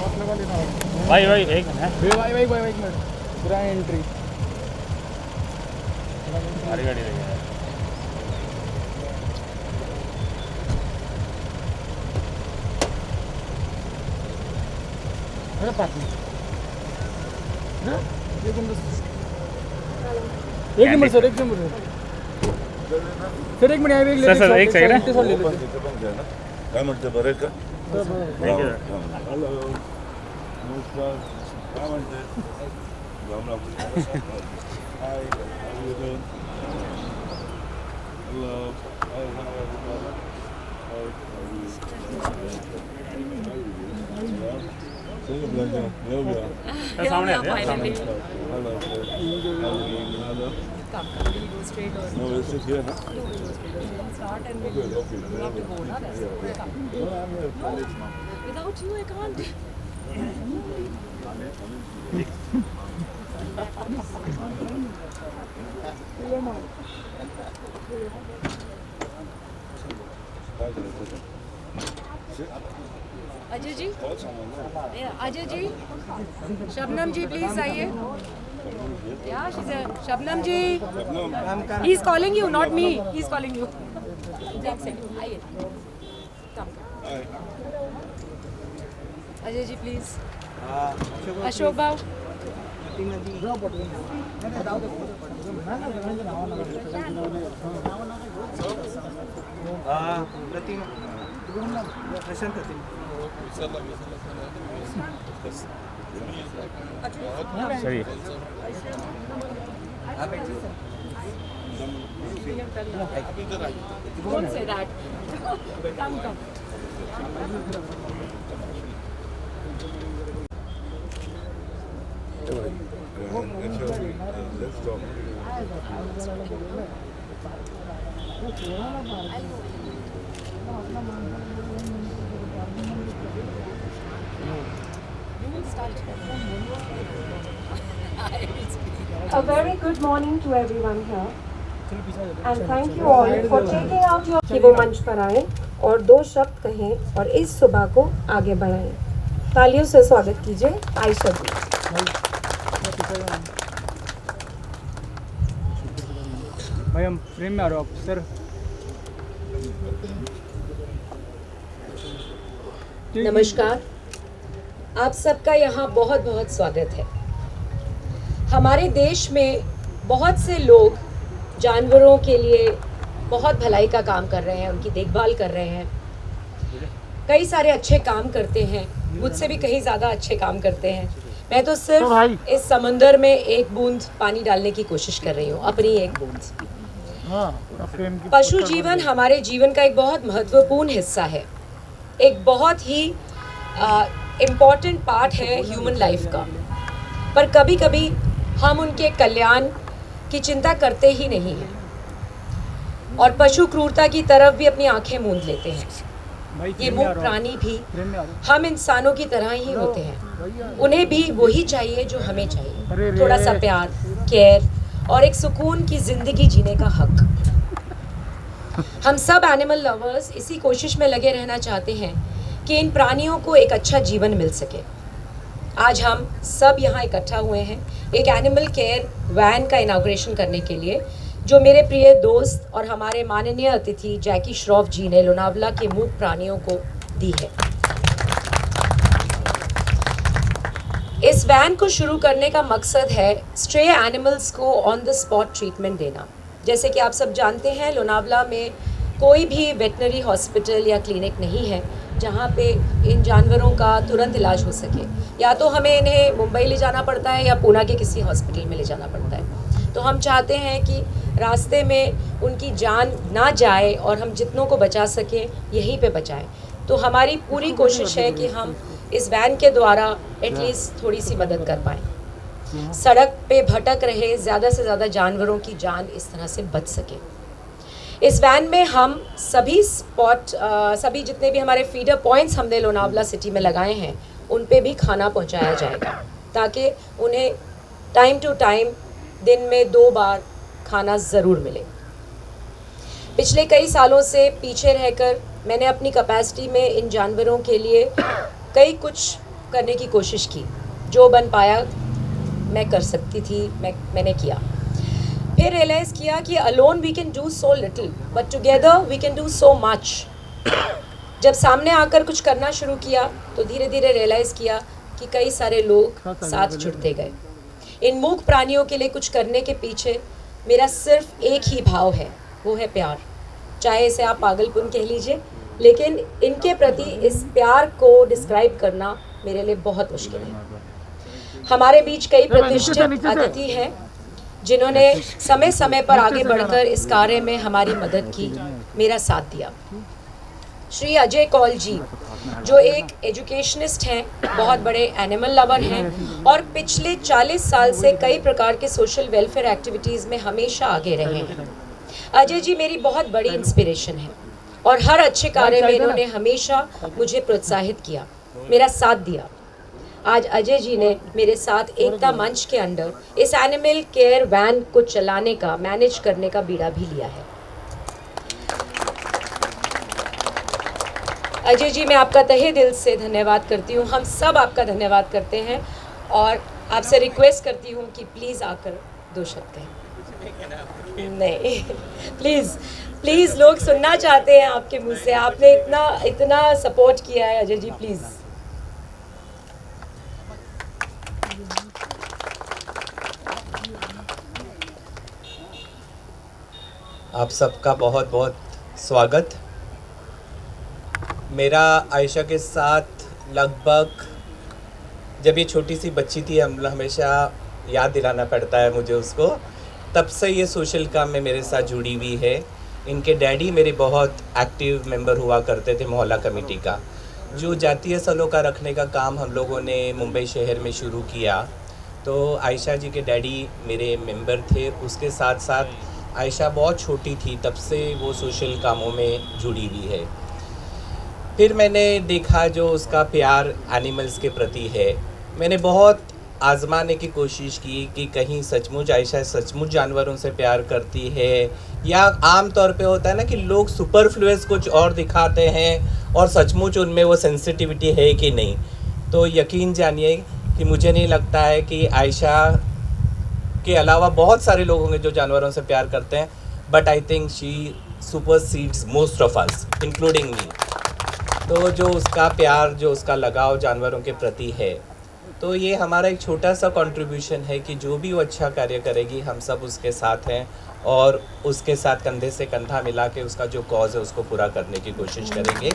भाई एक मिनट भाई एक मिनट पूरा एंट्री गाड़ी लेके आया। अरे पास में ना एक नंबर सर एक नंबर सर एक मिनट आए सर सर एक सेकंड सर ले लो काय म्हणते बरं का थैंक यू हॅलो नमस्कार काय म्हणते Ram Ram hi how you doing hello hi सही बोल रहे हो भैया सर सामने आते हैं सामने hello hello Come, we'll go straight or no वैसे किया ना no, we'll go straight. We'll start and we'll have to go, na? That's it. Come. no I'm here college now Without you, I can't. Ajay ji, Ajay ji, Shabnam ji please आइए. Yeah, she's a Shabnam ji. He's calling you, not me. He's calling you. One second. आइए. Come. Ajay ji please. Ashok Babu. सही Don't say that. Come, come. let's talk A very good morning to everyone here and thank you all for taking out your कि वो मंच पर आए और दो शब्द कहें और इस सुबह को आगे बढ़ाएं. तालियों से स्वागत कीजिए आयशा जी. भाई हम फ्रेम में आ रहे हो आप सर. नमस्कार, आप सबका यहाँ बहुत बहुत स्वागत है. हमारे देश में बहुत से लोग जानवरों के लिए बहुत भलाई का काम कर रहे हैं, उनकी देखभाल कर रहे हैं, कई सारे अच्छे काम करते हैं, मुझसे भी कहीं ज़्यादा अच्छे काम करते हैं. मैं तो सिर्फ इस समंदर में एक बूंद पानी डालने की कोशिश कर रही हूँ, अपनी एक बूंद. पशु जीवन हमारे जीवन का एक बहुत महत्वपूर्ण हिस्सा है, एक बहुत ही इम्पॉर्टेंट पार्ट है ह्यूमन लाइफ का. पर कभी कभी हम उनके कल्याण की चिंता करते ही नहीं हैं और पशु क्रूरता की तरफ भी अपनी आंखें मूंद लेते हैं. ये मूक प्राणी भी हम इंसानों की तरह ही होते हैं, उन्हें भी वही चाहिए जो हमें चाहिए, थोड़ा सा प्यार, केयर और एक सुकून की ज़िंदगी जीने का हक. हम सब एनिमल लवर्स इसी कोशिश में लगे रहना चाहते हैं कि इन प्राणियों को एक अच्छा जीवन मिल सके. आज हम सब यहाँ इकट्ठा हुए हैं एक एनिमल केयर वैन का इनॉग्रेशन करने के लिए, जो मेरे प्रिय दोस्त और हमारे माननीय अतिथि जैकी श्रॉफ जी ने लोनावला के मूक प्राणियों को दी है. इस वैन को शुरू करने का मकसद है स्ट्रे एनिमल्स को ऑन द स्पॉट ट्रीटमेंट देना. जैसे कि आप सब जानते हैं, लोनावला में कोई भी वेटनरी हॉस्पिटल या क्लिनिक नहीं है जहाँ पे इन जानवरों का तुरंत इलाज हो सके. या तो हमें इन्हें मुंबई ले जाना पड़ता है या पूना के किसी हॉस्पिटल में ले जाना पड़ता है. तो हम चाहते हैं कि रास्ते में उनकी जान ना जाए और हम जितनों को बचा सकें यहीं पे बचाएं. तो हमारी पूरी कोशिश है कि हम इस वैन के द्वारा एटलीस्ट थोड़ी सी मदद कर पाएँ. सड़क पे भटक रहे ज़्यादा से ज़्यादा जानवरों की जान इस तरह से बच सके. इस वैन में हम सभी जितने भी हमारे फीडर पॉइंट्स हमने लोनावला सिटी में लगाए हैं उन पे भी खाना पहुंचाया जाएगा, ताकि उन्हें टाइम टू टाइम दिन में 2 बार खाना ज़रूर मिले. पिछले कई सालों से पीछे रहकर मैंने अपनी कैपेसिटी में इन जानवरों के लिए कई कुछ करने की कोशिश की, जो बन पाया मैं कर सकती थी, मैंने किया। फिर रियलाइज़ किया कि alone we can do so little but together we can do so much. जब सामने आकर कुछ करना शुरू किया तो धीरे धीरे रियलाइज़ किया कि कई सारे लोग साथ जुड़ते गए। इन मूक प्राणियों के लिए कुछ करने के पीछे मेरा सिर्फ एक ही भाव है, वो है प्यार। चाहे इसे आप पागलपन कह लीजिए, लेकिन इनके प्रति इस प्यार को डिस्क्राइब करना मेरे लिए बहुत मुश्किल है। हमारे बीच कई प्रतिष्ठित अतिथि हैं जिन्होंने समय समय पर आगे बढ़कर इस कार्य में हमारी मदद की, मेरा साथ दिया। श्री अजय कौल जी, जो एक एजुकेशनिस्ट हैं, बहुत बड़े एनिमल लवर हैं और पिछले 40 साल से कई प्रकार के सोशल वेलफेयर एक्टिविटीज़ में हमेशा आगे रहे हैं। अजय जी मेरी बहुत बड़ी इंस्पिरेशन है और हर अच्छे कार्य में इन्होंने हमेशा मुझे प्रोत्साहित किया, मेरा साथ दिया। आज अजय जी ने मेरे साथ एकता मंच के अंडर इस एनिमल केयर वैन को चलाने का, मैनेज करने का बीड़ा भी लिया है। अजय जी, मैं आपका तहे दिल से धन्यवाद करती हूँ। हम सब आपका धन्यवाद करते हैं और आपसे रिक्वेस्ट करती हूँ कि प्लीज़ आकर 2 शब्द कहें। नहीं, प्लीज़ लोग सुनना चाहते हैं आपके मुंह से। आपने इतना सपोर्ट किया है अजय जी, प्लीज़। आप सबका बहुत बहुत स्वागत। मेरा आयशा के साथ लगभग, जब ये छोटी सी बच्ची थी, हम हमेशा याद दिलाना पड़ता है मुझे उसको, तब से ये सोशल काम में मेरे साथ जुड़ी हुई है। इनके डैडी मेरे बहुत एक्टिव मेंबर हुआ करते थे मोहल्ला कमेटी का। जो जातीय स्थलों का रखने का काम हम लोगों ने मुंबई शहर में शुरू किया, तो आयशा जी के डैडी मेरे मेंबर थे। उसके साथ साथ आयशा बहुत छोटी थी, तब से वो सोशल कामों में जुड़ी हुई है। फिर मैंने देखा जो उसका प्यार एनिमल्स के प्रति है। मैंने बहुत आजमाने की कोशिश की कि कहीं सचमुच आयशा सचमुच जानवरों से प्यार करती है, या आम तौर पे होता है ना कि लोग सुपरफ्लुअस कुछ और दिखाते हैं और सचमुच उनमें वो सेंसिटिविटी है कि नहीं। तो यकीन जानिए कि मुझे नहीं लगता है कि आयशा के अलावा बहुत सारे लोग होंगे जो जानवरों से प्यार करते हैं, but I think she supersedes most of us including me. तो जो उसका प्यार, जो उसका लगाव जानवरों के प्रति है, तो ये हमारा एक छोटा सा कंट्रीब्यूशन है कि जो भी वो अच्छा कार्य करेगी हम सब उसके साथ हैं और उसके साथ कंधे से कंधा मिला के उसका जो कॉज है उसको पूरा करने की कोशिश करेंगे।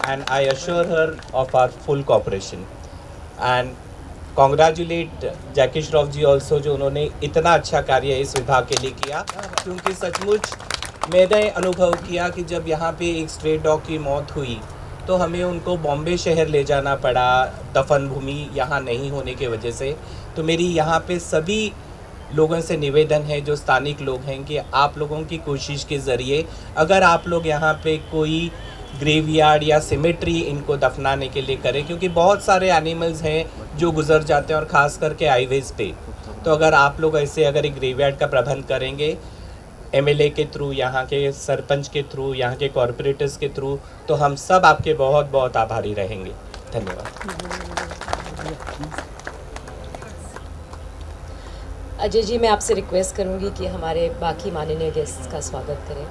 And I assure her of our full cooperation and congratulate Jackie Shroff ji also, जो उन्होंने इतना अच्छा कार्य इस विभाग के लिए किया। क्योंकि सचमुच मैंने अनुभव किया कि जब यहाँ पे एक स्ट्रे डॉग की मौत हुई तो हमें उनको बॉम्बे शहर ले जाना पड़ा, दफन भूमि यहाँ नहीं होने की वजह से। तो मेरी यहाँ पे सभी लोगों से निवेदन है जो स्थानिक लोग हैं कि आप लोगों की कोशिश के ज़रिए अगर आप लोग यहाँ पे कोई ग्रेवयार्ड या सिमेट्री इनको दफनाने के लिए करें, क्योंकि बहुत सारे एनिमल्स हैं जो गुजर जाते हैं और ख़ास करके हाईवेज़ पे। तो अगर आप लोग ऐसे अगर एक ग्रेवयार्ड का प्रबंध करेंगे एमएलए के थ्रू, यहाँ के सरपंच के थ्रू, यहाँ के कॉरपोरेटर्स के थ्रू, तो हम सब आपके बहुत बहुत आभारी रहेंगे। धन्यवाद। अजय जी, मैं आपसे रिक्वेस्ट करूंगी कि हमारे बाकी माननीय गेस्ट का स्वागत करें।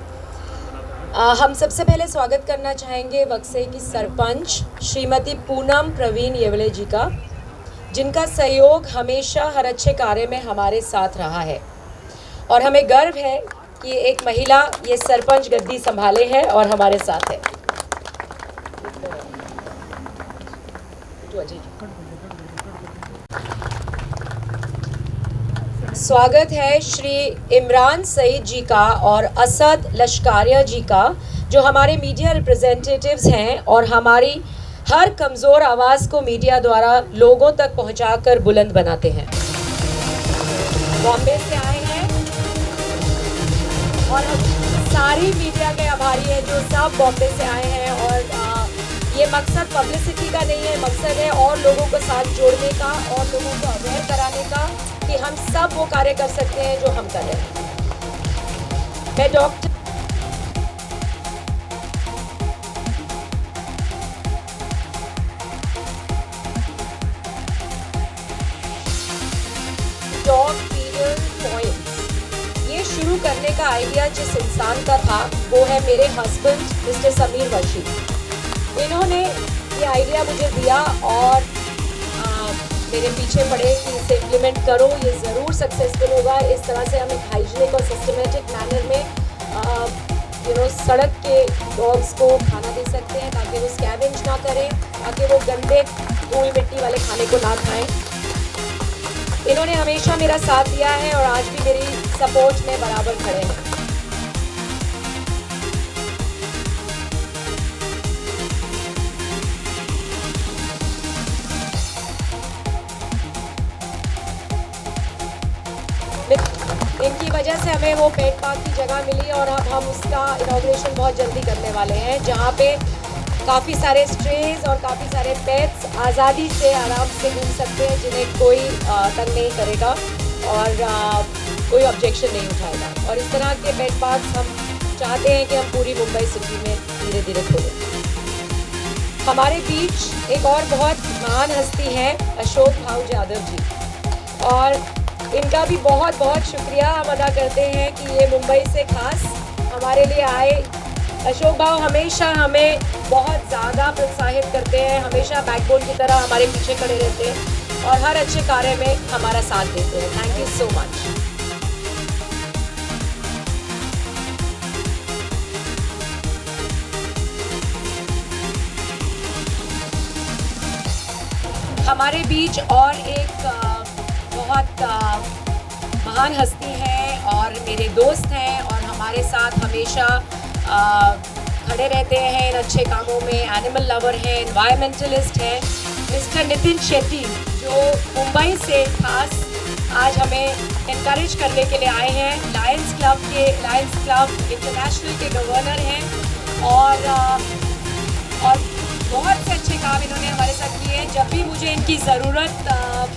हम सबसे पहले स्वागत करना चाहेंगे वक्से की सरपंच श्रीमती पूनम प्रवीण येवले जी का, जिनका सहयोग हमेशा हर अच्छे कार्य में हमारे साथ रहा है और हमें गर्व है कि एक महिला ये सरपंच गद्दी संभाले है और हमारे साथ है। स्वागत है श्री इमरान सईद जी का और असद लश्कारिया जी का, जो हमारे मीडिया रिप्रेजेंटेटिव्स हैं और हमारी हर कमज़ोर आवाज़ को मीडिया द्वारा लोगों तक पहुंचाकर बुलंद बनाते हैं। बॉम्बे से आए हैं और हम सारी मीडिया के आभारी हैं जो सब बॉम्बे से आए हैं। और ये मकसद पब्लिसिटी का नहीं है, मकसद है और लोगों को साथ जोड़ने का और लोगों को अवेयर कराने का कि हम सब वो कार्य कर सकते हैं जो हम कर रहे हैं। मैं डॉक्टर करने का आइडिया जिस इंसान का था वो है मेरे हस्बैंड मिस्टर समीर वशी। इन्होंने ये आइडिया मुझे दिया और मेरे पीछे पड़े कि इसे इम्प्लीमेंट करो, ये ज़रूर सक्सेसफुल होगा। इस तरह से हम एक हाइजीनिक और सिस्टमेटिक मैनर में सड़क के डॉग्स को खाना दे सकते हैं ताकि वो स्कैवेंज ना करें, ताकि वो गंदे धूल मिट्टी वाले खाने को ना खाएं। इन्होंने हमेशा मेरा साथ दिया है और आज भी मेरी सपोर्ट में बराबर खड़े हैं। इनकी वजह से हमें वो पेट पार्क की जगह मिली और अब हम उसका इनॉग्रेशन बहुत जल्दी करने वाले हैं, जहाँ पे काफ़ी सारे स्ट्रेज और काफ़ी सारे पेट्स आज़ादी से आराम से घूम सकते हैं, जिन्हें कोई तंग नहीं करेगा और कोई ऑब्जेक्शन नहीं उठाएगा। और इस तरह के पेट पार्क हम चाहते हैं कि हम पूरी मुंबई सिटी में धीरे धीरे खोलें। हमारे बीच एक और बहुत महान हस्ती है अशोक भाऊ यादव जी, और इनका भी बहुत बहुत शुक्रिया हम अदा करते हैं कि ये मुंबई से खास हमारे लिए आए। अशोक भाऊ हमेशा हमें बहुत ज़्यादा प्रोत्साहित करते हैं, हमेशा बैकबोन की तरह हमारे पीछे खड़े रहते हैं और हर अच्छे कार्य में हमारा साथ देते हैं। Thank you so much. हमारे बीच और एक बहुत महान हस्ती है और मेरे दोस्त हैं और हमारे साथ हमेशा खड़े रहते हैं इन अच्छे कामों में। एनिमल लवर हैं, एनवायरमेंटलिस्ट हैं, मिस्टर नितिन शेट्टी, जो मुंबई से खास आज हमें इनकरेज करने के लिए आए हैं। लायंस क्लब इंटरनेशनल के गवर्नर हैं और बहुत से अच्छे काम इन्होंने हमारे साथ किए हैं। जब भी मुझे इनकी ज़रूरत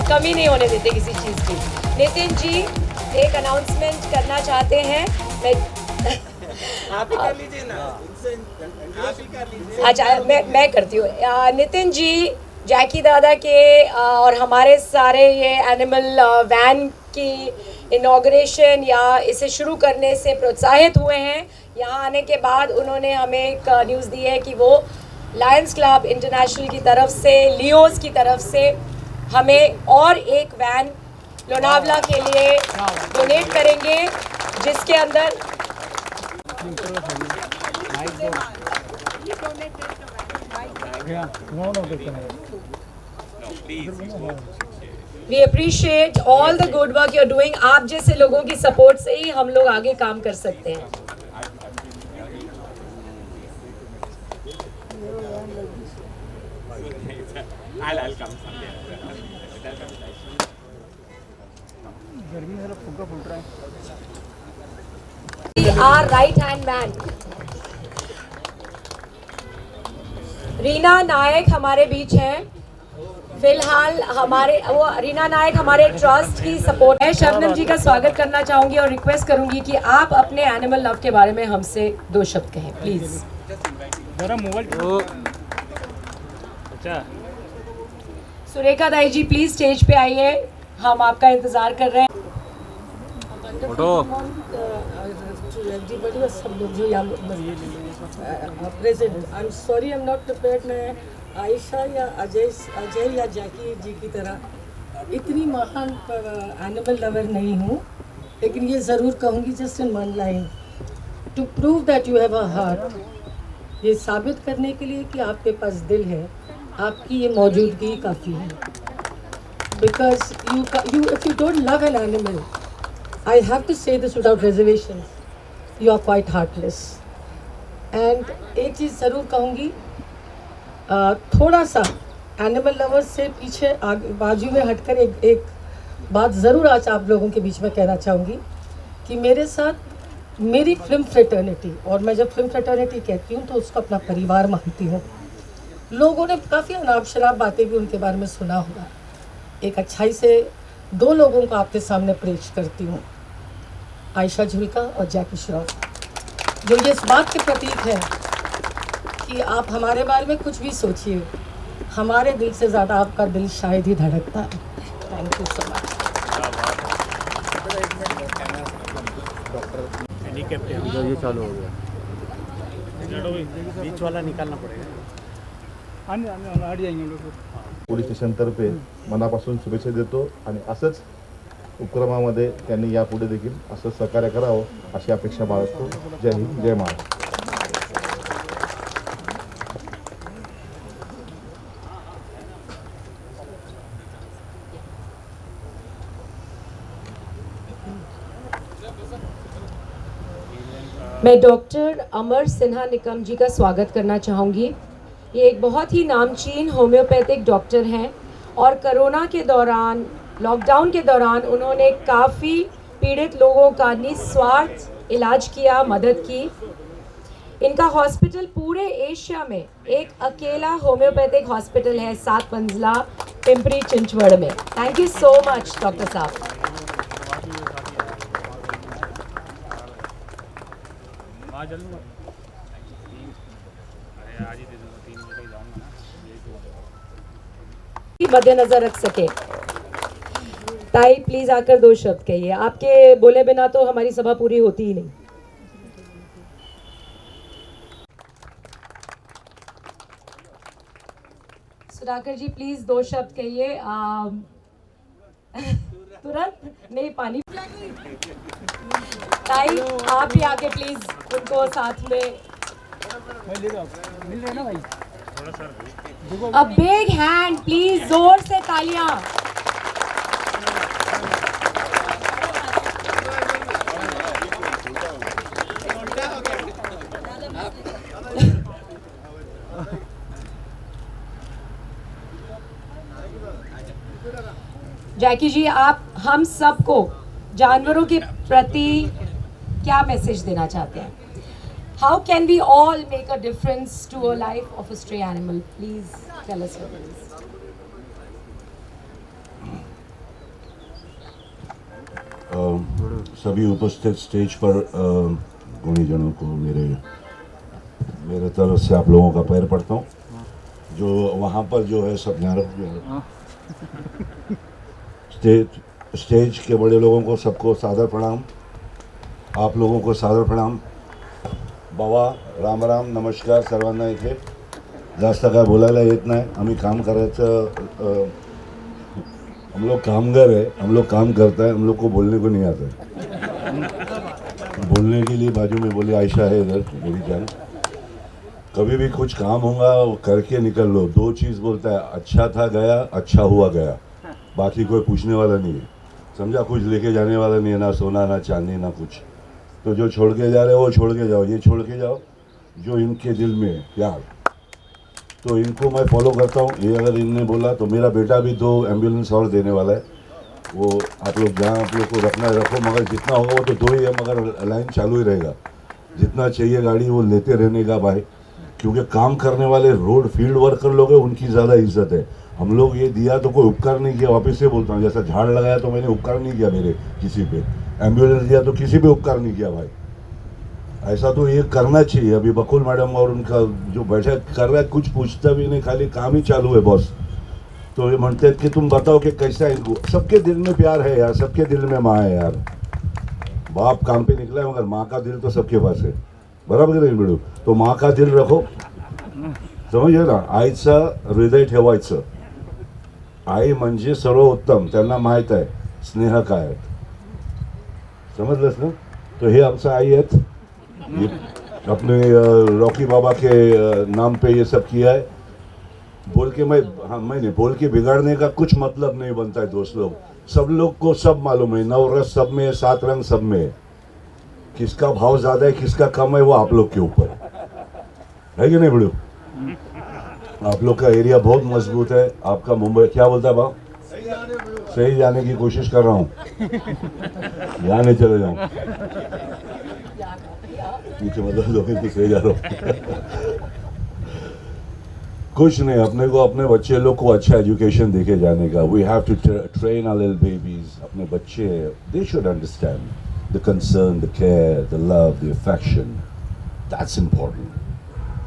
कमी नहीं होने देते किसी चीज़ की। नितिन जी एक अनाउंसमेंट करना चाहते हैं। आप ही कर लीजिए ना, आप ही कर लीजिए। अच्छा मैं करती हूँ। नितिन जी जैकी दादा के और हमारे सारे ये एनिमल वैन की इनॉग्रेशन या इसे शुरू करने से प्रोत्साहित हुए हैं। यहाँ आने के बाद उन्होंने हमें एक न्यूज़ दी है कि वो लायंस क्लब इंटरनेशनल की तरफ से, लियोस की तरफ से हमें और एक वैन लोनावला के लिए डोनेट करेंगे, जिसके अंदर we appreciate all the good work you are doing. आप जैसे लोगों की सपोर्ट से ही हम लोग आगे काम कर सकते हैं। I'll come. Our right hand man Reena नायक हमारे बीच हैं। फिलहाल रीना नायक हमारे ट्रस्ट की सपोर्ट है। शबनम जी का स्वागत करना चाहूंगी और रिक्वेस्ट करूंगी कि आप अपने एनिमल लव के बारे में हमसे 2 शब्द कहें प्लीज। अच्छा सुरेखा दाई जी प्लीज स्टेज पे आइए, हम आपका इंतजार कर रहे हैं। Everybody was some जो present. I'm sorry I'm not prepared. मैं आयशा या अजय या जैकी जी की तरह इतनी महान एनिमल लवर नहीं हूँ, लेकिन ये ज़रूर कहूँगी just in one line, to prove that you have a heart, ये साबित करने के लिए कि आपके पास दिल है, आपकी ये मौजूदगी काफ़ी है। Because you if you don't love an animal, I have to say this without reservation, you are quite heartless. And एक चीज़ ज़रूर कहूँगी, थोड़ा सा एनिमल लवर्स से पीछे आगे बाजू में हटकर एक बात ज़रूर आज आप लोगों के बीच में कहना चाहूँगी कि मेरे साथ मेरी फिल्म फ्रेटर्निटी, और मैं जब फिल्म फ्रेटर्निटी कहती हूँ तो उसको अपना परिवार मानती हूँ। लोगों ने काफ़ी अनाप शनाप बातें भी उनके बारे में सुना होगा। एक अच्छाई से 2 लोगों को आपके सामने पेश करती हूँ, आयशा झुल्का और जैकी श्रॉफ, जो ये इस बात के प्रतीक हैं कि आप हमारे बारे में कुछ भी सोचिए, हमारे दिल से ज़्यादा आपका दिल शायद ही धड़कता है। Thank you so much. Handicap है ये चालू हो गया. बीच वाला निकालना पड़ेगा. पोलीस स्टेशनतर्फे मनापासून शुभेच्छा देतो आणि असंच उपक्रमामध्ये त्यांनी यापुढे देखील असं सहकार्य करावं अशी अपेक्षा बाळगतो. जय हिंद, जय महाराष्ट्र. मैं डॉक्टर अमर सिन्हा निकम जी का स्वागत करना चाहूँगी. ये एक बहुत ही नामचीन होम्योपैथिक डॉक्टर हैं और कोरोना के दौरान, लॉकडाउन के दौरान उन्होंने काफ़ी पीड़ित लोगों का निस्वार्थ इलाज किया, मदद की. इनका हॉस्पिटल पूरे एशिया में एक अकेला होम्योपैथिक हॉस्पिटल है 7 मंजिला पिंपरी चिंचवड़ में. Thank you so much doctor साहब. आज आज ही दे दूँगा 3 बजे तक जाऊँगा ना. मद्देनजर रख सके. ताई प्लीज आकर 2 शब्द कहिए. आपके बोले बिना तो हमारी सभा पूरी होती ही नहीं. सुधाकर जी प्लीज 2 शब्द कहिए. तुरंत नहीं, पानी. ताई आप भी आके प्लीज उनको साथ में. अ बिग हैंड प्लीज, जोर से तालियां. जैकी जी, आप हम सबको जानवरों के प्रति क्या मैसेज देना चाहते हैं? How can we all make a difference to a life of a stray animal? Please tell us your views. सभी उपस्थित स्टेज पर गुणीजनों को मेरे तरफ से आप लोगों का पैर पड़ता हूँ. जो वहाँ पर जो है सब ध्यान रखो. स्टेज के बड़े लोगों को सबको सादर प्रणाम. आप लोगों को सादर प्रणाम. बाबा राम राम, नमस्कार सर्वांना. इथे जास्त काय बोलायला येत नाही. आम्ही काम करायचं, हम लोग कामगार है, हम लोग काम करता है, हम लोग को बोलने को नहीं आता है. बोलने के लिए बाजू में बोली आयशा है इधर मेरी जान. कभी भी कुछ काम होगा करके निकल लो. 2 चीज़ बोलता है, अच्छा था गया, अच्छा हुआ गया. बाकी कोई पूछने वाला नहीं है, समझा. कुछ लेके जाने वाला नहीं है, ना सोना ना चांदी ना कुछ. तो जो छोड़ के जा रहे हो वो छोड़ के जाओ. ये छोड़ के जाओ जो इनके दिल में है प्यार. तो इनको मैं फॉलो करता हूँ. ये अगर इनने बोला तो मेरा बेटा भी 2 एम्बुलेंस और देने वाला है. वो आप लोग जहाँ आप लोग को रखना है रखो, मगर जितना होगा वो तो 2 ही है, मगर लाइन चालू ही रहेगा. जितना चाहिए गाड़ी वो लेते रहने का भाई, क्योंकि काम करने वाले रोड फील्ड वर्कर लोग हैं, उनकी ज़्यादा इज्जत है. हम लोग ये दिया तो कोई उपकार नहीं किया. वापस से बोलता हूँ, जैसा झाड़ लगाया तो मैंने उपकार नहीं किया मेरे किसी पे. एम्बुलेंस दिया तो किसी पे उपकार नहीं किया भाई. ऐसा तो ये करना चाहिए. अभी बकुल मैडम और उनका जो बैठक कर रहा है कुछ पूछता भी नहीं, खाली काम ही चालू है बॉस. तो ये म्हणते हैं कि तुम बताओ कि कैसा है इनको. सबके दिल में प्यार है यार, सबके दिल में माँ है यार. बाप काम पे निकला है मगर माँ का दिल तो सबके पास है. बराबर नहीं मिळू. तो माँ का दिल रखो, समजलं ना. आईचं हृदय ठेवायचं. आई म्हणजे सर्वोत्तम. त्यांना माहीत आहे स्नेह काय आहे. समझलस ना. तो ये आमचा आई आहेत. ये अपने रॉकी बाबा के नाम पे ये सब किया है. बोल के मैंने बोल के बिगाड़ने का कुछ मतलब नहीं बनता है दोस्त लोग. सब लोग को सब मालूम है. 9 रस सब में है, 7 रंग सब में है. किसका भाव ज़्यादा है किसका कम है वो आप लोग के ऊपर है कि नहीं बड़ू. आप लोग का एरिया बहुत मजबूत है. आपका मुंबई क्या बोलता है भाव, सही जाने की कोशिश कर रहा हूँ. यहाँ नहीं चले जाऊँ नीचे, मतलब लोगों की सही जा रहा हूँ. कुछ नहीं, अपने को अपने बच्चे लोग को अच्छा एजुकेशन देके जाने का. We have to train our little babies. अपने बच्चे they should understand the concern, the care, the love, the affection. That's important.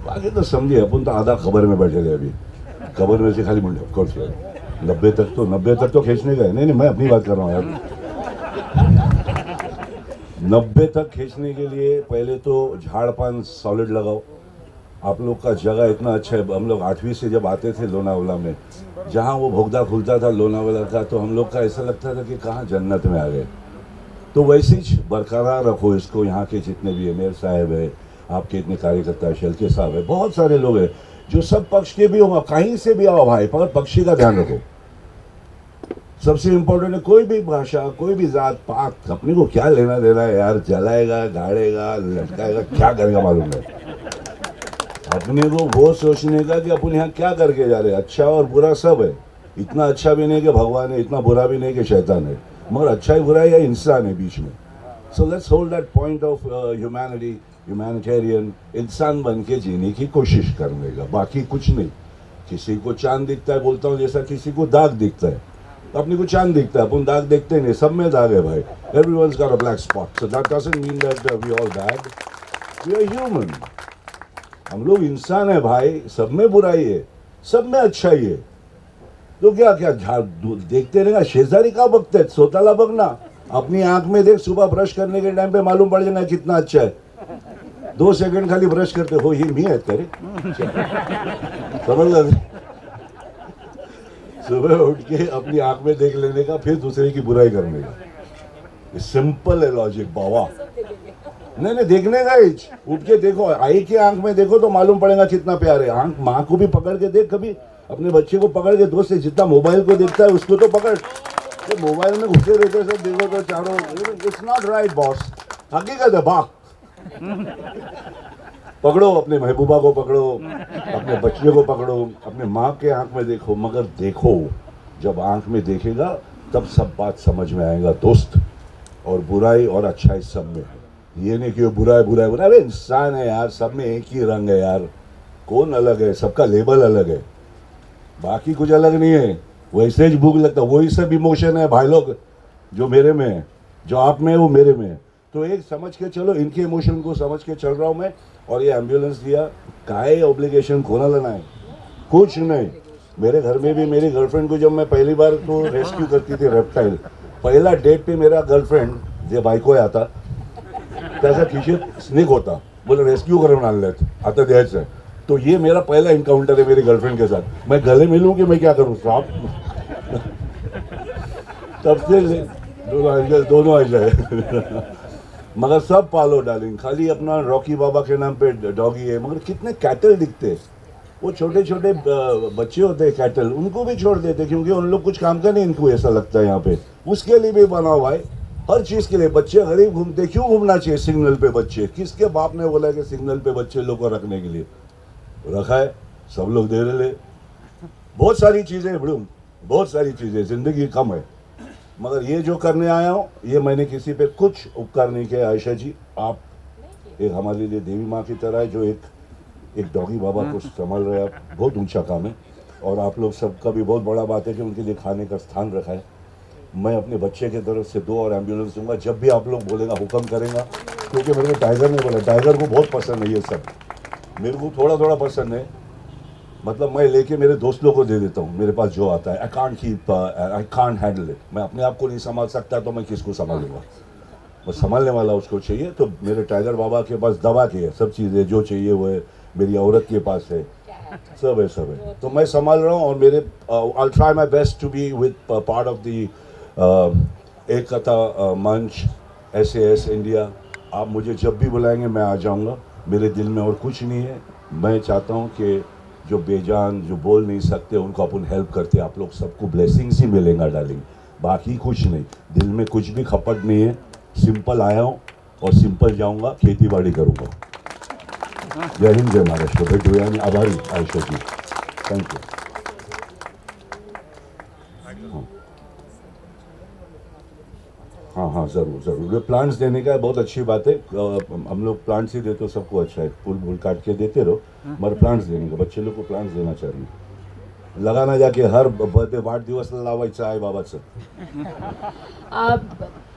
बाकी तो समझिए अपन तो आधा खबर में बैठे थे. अभी खबर में से खाली मुंडे ऑफकोर्स 90 तक तो खींचने का है. नहीं मैं अपनी बात कर रहा हूँ यार. 90 तक खींचने के लिए पहले तो झाड़ पान सॉलिड लगाओ। आप लोग का जगह इतना अच्छा है, हम लोग 8वीं से जब आते थे लोनावाला में, जहाँ वो भोगदा खुलता था लोनावाला का, तो हम लोग का ऐसा लगता था कि कहाँ जन्नत में आ गए। तो वैसे ही बरकरार रखो इसको। यहाँ के जितने भी है, मेयर साहब है, आपके इतने कार्यकर्ता है, शेल्के साहब है, बहुत सारे लोग हैं जो सब पक्ष के भी होंगे, कहीं से भी आओ भाई, पर पक्षी का ध्यान रखो। सबसे इम्पोर्टेंट है कोई भी भाषा, कोई भी जात पात, अपने को क्या लेना देना है यार, जलाएगा, गाड़ेगा, लटकाएगा, क्या करेगा मालूम है। अपने को वो सोचने का कि अपन यहाँ क्या करके जा रहे हैं। अच्छा और बुरा सब है, इतना अच्छा भी नहीं कि भगवान है, इतना बुरा भी नहीं कि शैतान है, मगर अच्छा ही बुरा है या इंसान है बीच में। So let's hold that point of humanity, humanitarian, इंसान बन के जीने की कोशिश करने का, बाकी कुछ नहीं। किसी को चांद दिखता है, बोलता हूँ, जैसा किसी को दाग दिखता है, अपने को चांद दिखता है, अपन दाग देखते नहीं, सब में दाग है भाई। Everyone's got a black spot, so that doesn't mean that we all bad, we are human। हम लोग इंसान है भाई, सब में बुराई है, सब में अच्छाई है। तो क्या क्या देखते रहेगा, शेजारी का बकते है, सोताला बकना, अपनी आंख में देख, सुबह ब्रश करने के टाइम पे मालूम पड़ जाएगा कितना अच्छा है। 2 सेकंड खाली ब्रश करते हो, ये मी है तेरे, समझ लो। सुबह उठ के अपनी आंख में देख लेने का, फिर दूसरे की बुराई करने का। सिंपल है लॉजिक बाबा। नहीं देखने का ही, उठ के देखो, आई के आंख में देखो तो मालूम पड़ेगा कितना प्यार है। आंख माँ को भी पकड़ के देख, कभी अपने बच्चे को पकड़ के, दोस्त से जितना मोबाइल को देखता है उसको तो पकड़, तो मोबाइल में घुसे रहते सब देखो तो चारों, इट्स नॉट राइट बॉस, हकीकत है बाप। पकड़ो अपने महबूबा को, पकड़ो अपने बच्चे को, पकड़ो अपने माँ के आंख में देखो, मगर देखो जब आंख में देखेगा तब सब बात समझ में आएगा दोस्त। और बुराई और अच्छाई सब में है, ये नहीं कि बुरा है बुरा है बुरा है, इंसान है यार, सब में एक ही रंग है यार, कौन अलग है, सबका लेबल अलग है, बाकी कुछ अलग नहीं है। वैसे ही भूख लगता है, वही सब इमोशन है भाई लोग, जो मेरे में है, जो आप में है वो मेरे में है। तो एक समझ के चलो, इनके इमोशन को समझ के चल रहा हूँ मैं। और ये एम्बुलेंस दिया, काहे ऑब्लिगेशन खोना लेना है, कुछ नहीं। मेरे घर में भी मेरी गर्लफ्रेंड को जब मैं पहली बार तो रेस्क्यू करती थी रेप्टाइल, पहला डेट पे मेरा गर्लफ्रेंड जे बायको आता त्याचा खिशेत स्नेक होता, बोले रेस्क्यू करून आणलेत आता द्यायचं है। तो ये मेरा पहला इनकाउंटर है मेरी गर्लफ्रेंड के साथ। मैं गले मिलूं कि मैं क्या करूं साहब। तब से दोनों ऐसा है। मगर सब पालो डार्लिंग, खाली अपना रॉकी बाबा के नाम पे डॉगी है, मगर कितने कैटल दिखते हैं, वो छोटे छोटे बच्चे होते हैं कैटल, उनको भी छोड़ देते क्योंकि उन लोग कुछ काम का नहीं, इनको ऐसा लगता है यहाँ पे। उसके लिए भी बनाओ भाई, हर चीज़ के लिए। बच्चे गरीब घूमते, क्यों घूमना चाहिए सिग्नल पे बच्चे? किसके बाप ने बोला कि सिग्नल पे बच्चे लोग को रखने के लिए? रखा है, सब लोग दे रहे। बहुत सारी चीज़ें बड़ू, बहुत सारी चीज़ें, ज़िंदगी कम है। मगर ये जो करने आया हूँ, ये मैंने किसी पे कुछ उपकार नहीं किया। आयशा जी, आप एक हमारे लिए देवी माँ की तरह है, जो एक डॉगी बाबा को संभाल रहे हैं। आप बहुत ऊंचा काम है, और आप लोग सबका भी बहुत बड़ा बात है कि उनके लिए खाने का स्थान रखा है। मैं अपने बच्चे की तरफ से 2 और एम्बुलेंस दूंगा, जब भी आप लोग बोलेगा हुक्म करेंगा, क्योंकि मेरे को टाइगर ने बोला, टाइगर को बहुत पसंद है ये सब, मेरे को थोड़ा थोड़ा पसंद है। मतलब मैं लेके मेरे दोस्त लोग को दे देता हूँ, मेरे पास जो आता है। I can't handle it. मैं अपने आप को नहीं संभाल सकता तो मैं किसको संभालूंगा? बस संभालने वाला उसको चाहिए। तो मेरे टाइगर बाबा के पास दवा की है, सब चीज़ें जो चाहिए वो है। मेरी औरत के पास है, सब है, सब है। तो मैं संभाल रहा हूँ, और मेरे I try my best to be with part of the एक कथा मंच SAS इंडिया। आप मुझे जब भी बुलाएंगे मैं आ जाऊँगा। मेरे दिल में और कुछ नहीं है। मैं चाहता हूँ कि जो बेजान, जो बोल नहीं सकते, उनको अपन हेल्प करते, आप लोग सबको ब्लेसिंग्स ही मिलेगा डार्लिंग, बाकी कुछ नहीं। दिल में कुछ भी खपट नहीं है। सिंपल आया हूँ और सिंपल जाऊँगा, खेती बाड़ी करूँगा। जय हिंद, जय महाराष्ट्र। भेटूया आणि आभारी आयशा जी, थैंक यू। हाँ हाँ, ज़रूर ज़रूर। प्लांट्स देने का बहुत अच्छी बात है। हम लोग प्लांट्स ही देते तो सबको अच्छा है, फूल फूल काट के देते रहो, मगर प्लांट्स देने का, बच्चे लोग को प्लांट्स देना चाहिए। लगाना जाके हर बर्थडे वाढदिवस लावायचं आहे बाबाचं।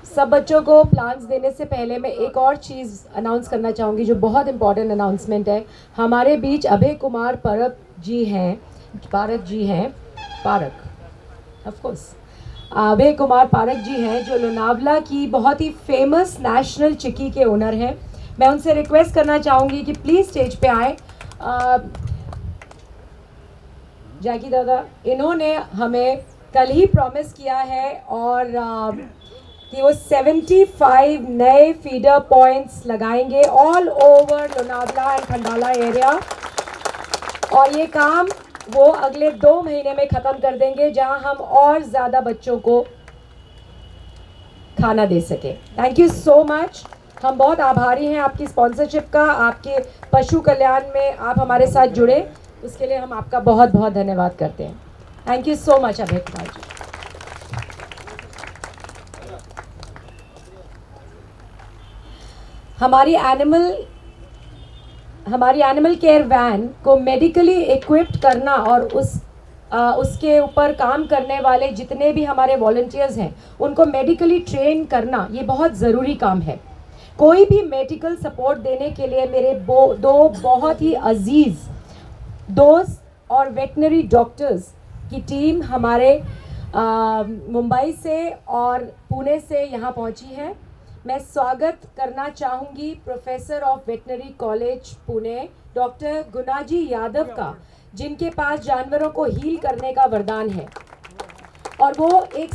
सब बच्चों को प्लान्स देने से पहले मैं एक और चीज़ अनाउंस करना चाहूँगी, जो बहुत इम्पॉर्टेंट अनाउंसमेंट है। हमारे बीच अभय कुमार पारक जी हैं, ऑफ कोर्स। अभय कुमार पारक जी हैं, जो लोनावला की बहुत ही फेमस नेशनल चिक्की के ओनर हैं। मैं उनसे रिक्वेस्ट करना चाहूँगी कि प्लीज़ स्टेज पे आए। जैकी दादा, इन्होंने हमें कल ही प्रॉमिस किया है और कि वो 75 नए फीडर पॉइंट्स लगाएंगे all over Lonavala and Khandala area, और ये काम वो अगले 2 महीने में ख़त्म कर देंगे, जहां हम और ज़्यादा बच्चों को खाना दे सके। Thank you so much. हम बहुत आभारी हैं आपकी स्पॉन्सरशिप का, आपके पशु कल्याण में आप हमारे साथ जुड़े, उसके लिए हम आपका बहुत बहुत धन्यवाद करते हैं। Thank you so much Abhay Kumar ji. हमारी एनिमल केयर वैन को मेडिकली इक्विप्ड करना और उसके ऊपर काम करने वाले जितने भी हमारे वॉलंटियर्स हैं उनको मेडिकली ट्रेन करना, ये बहुत ज़रूरी काम है। कोई भी मेडिकल सपोर्ट देने के लिए मेरे दो बहुत ही अजीज़ दोस्त और वेटनरी डॉक्टर्स की टीम हमारे मुंबई से और पुणे से यहाँ पहुँची है। मैं स्वागत करना चाहूँगी professor of veterinary college Pune doctor Gunaji Yadav का, जिनके पास जानवरों को हील करने का वरदान है, और वो एक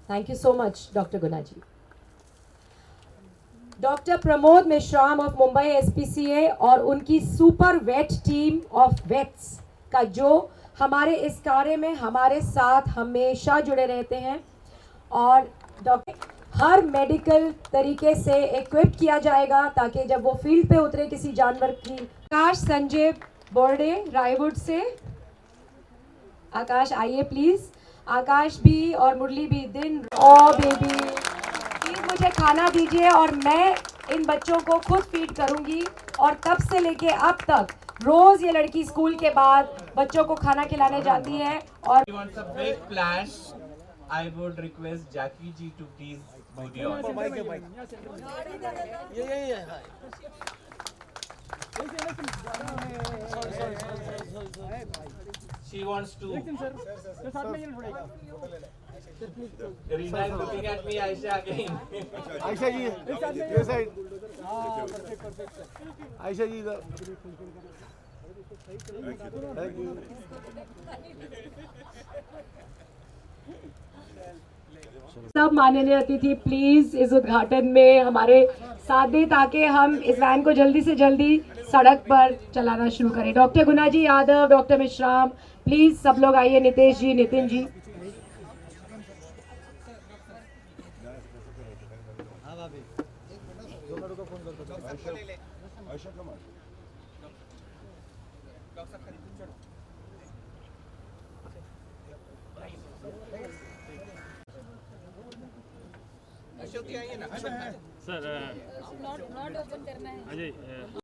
thank you so much doctor Gunaji. Doctor Pramod Meshram of Mumbai SPCA और उनकी super vet team of vets का, जो हमारे इस कार्य में हमारे साथ हमेशा जुड़े रहते हैं, और डॉक्टर हर मेडिकल तरीके से इक्विप किया जाएगा ताकि जब वो फील्ड पे उतरे किसी जानवर की। आकाश संजय बोर्डे रायवुड से, आकाश आइए प्लीज़। आकाश भी और मुरली भी दिन ओ बेबी प्लीज़ मुझे खाना दीजिए और मैं इन बच्चों को खुद फीड करूँगी, और तब से लेके अब तक रोज ये लड़की स्कूल के बाद बच्चों को खाना खिलाने जाती है। और I would request Jackie ji to please do the honor. She wants to. Reena is looking at me, Aisha again. Ayesha जी ये साइड, आयशा जी इधर। Thank you. सब माननीय अतिथि प्लीज इस उद्घाटन में हमारे साथ दें ताकि हम इस वैन को जल्दी से जल्दी सड़क पर चलाना शुरू करें। Doctor Gunaji Yadav, doctor Meshram, please सब लोग आइए। नितेश जी, Nitin ji. Sir not open करना है अजय।